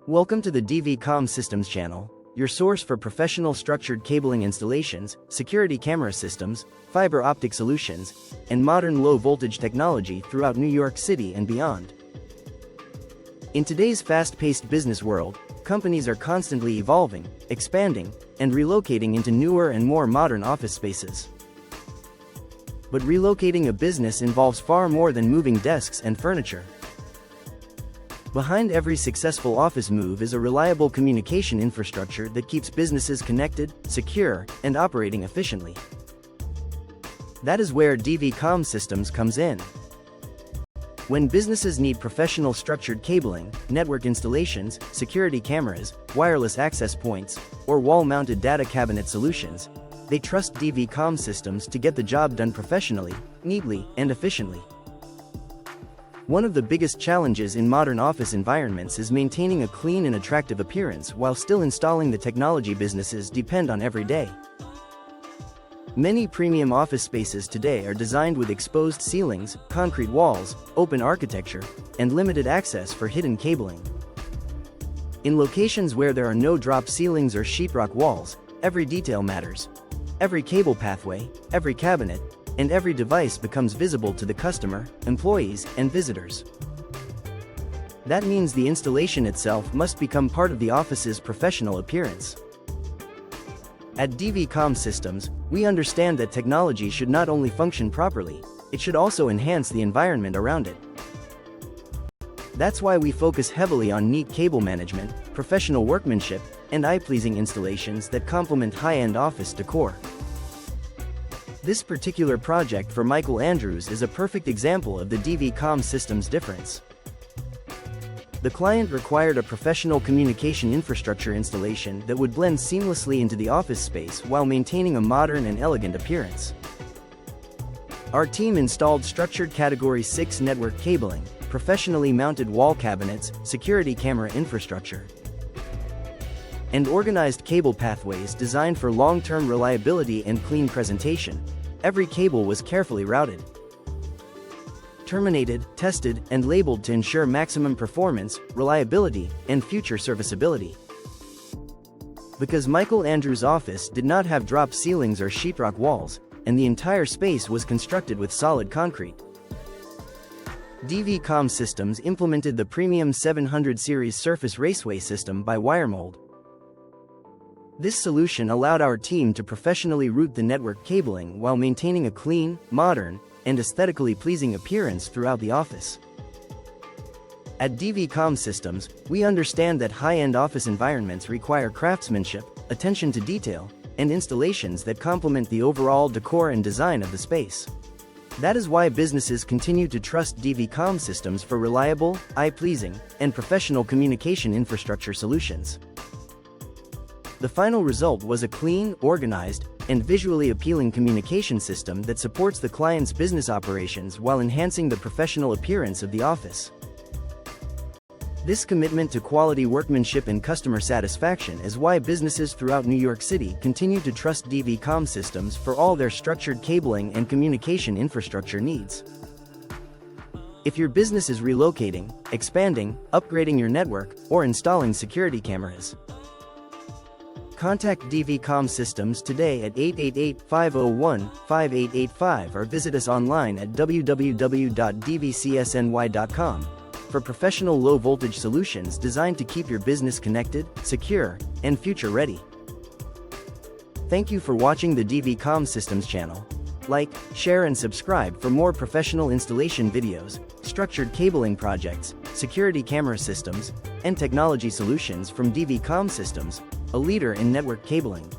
Welcome to the DV Comm Systems channel, your source for professional structured cabling installations, security camera systems, fiber optic solutions, and modern low-voltage technology throughout New York City and beyond. In today's fast-paced business world, companies are constantly evolving, expanding, and relocating into newer and more modern office spaces. But relocating a business involves far more than moving desks and furniture. Behind every successful office move is a reliable communication infrastructure that keeps businesses connected, secure, and operating efficiently. That is where DV Comm Systems comes in. When businesses need professional structured cabling, network installations, security cameras, wireless access points, or wall-mounted data cabinet solutions, they trust DV Comm Systems to get the job done professionally, neatly, and efficiently. One of the biggest challenges in modern office environments is maintaining a clean and attractive appearance while still installing the technology businesses depend on every day. Many premium office spaces today are designed with exposed ceilings, concrete walls, open architecture, and limited access for hidden cabling. In locations where there are no drop ceilings or sheetrock walls, every detail matters. Every cable pathway, every cabinet, and every device becomes visible to the customer, employees, and visitors. That means the installation itself must become part of the office's professional appearance. At DV Comm Systems, we understand that technology should not only function properly, it should also enhance the environment around it. That's why we focus heavily on neat cable management, professional workmanship, and eye-pleasing installations that complement high-end office decor. This particular project for Michael Andrews is a perfect example of the DV Comm Systems difference. The client required a professional communication infrastructure installation that would blend seamlessly into the office space while maintaining a modern and elegant appearance. Our team installed structured Category 6 network cabling, professionally mounted wall cabinets, security camera infrastructure, and organized cable pathways designed for long-term reliability and clean presentation. Every cable was carefully routed, terminated, tested, and labeled to ensure maximum performance, reliability, and future serviceability. Because Michael Andrews' office did not have drop ceilings or sheetrock walls, and the entire space was constructed with solid concrete, DV Comm Systems implemented the premium 700 series surface raceway system by WireMold. This solution allowed our team to professionally route the network cabling while maintaining a clean, modern, and aesthetically pleasing appearance throughout the office. At DV Comm Systems, we understand that high-end office environments require craftsmanship, attention to detail, and installations that complement the overall decor and design of the space. That is why businesses continue to trust DV Comm Systems for reliable, eye-pleasing, and professional communication infrastructure solutions. The final result was a clean, organized, and visually appealing communication system that supports the client's business operations while enhancing the professional appearance of the office. This commitment to quality workmanship and customer satisfaction is why businesses throughout New York City continue to trust DV Comm Systems for all their structured cabling and communication infrastructure needs. If your business is relocating, expanding, upgrading your network, or installing security cameras, contact DV Comm Systems today at 888-501-5885 or visit us online at www.dvcsny.com for professional low-voltage solutions designed to keep your business connected, secure, and future-ready. Thank you for watching the DV Comm Systems channel. Like, share and subscribe for more professional installation videos, structured cabling projects, security camera systems, and technology solutions from DV Comm Systems, a leader in network cabling.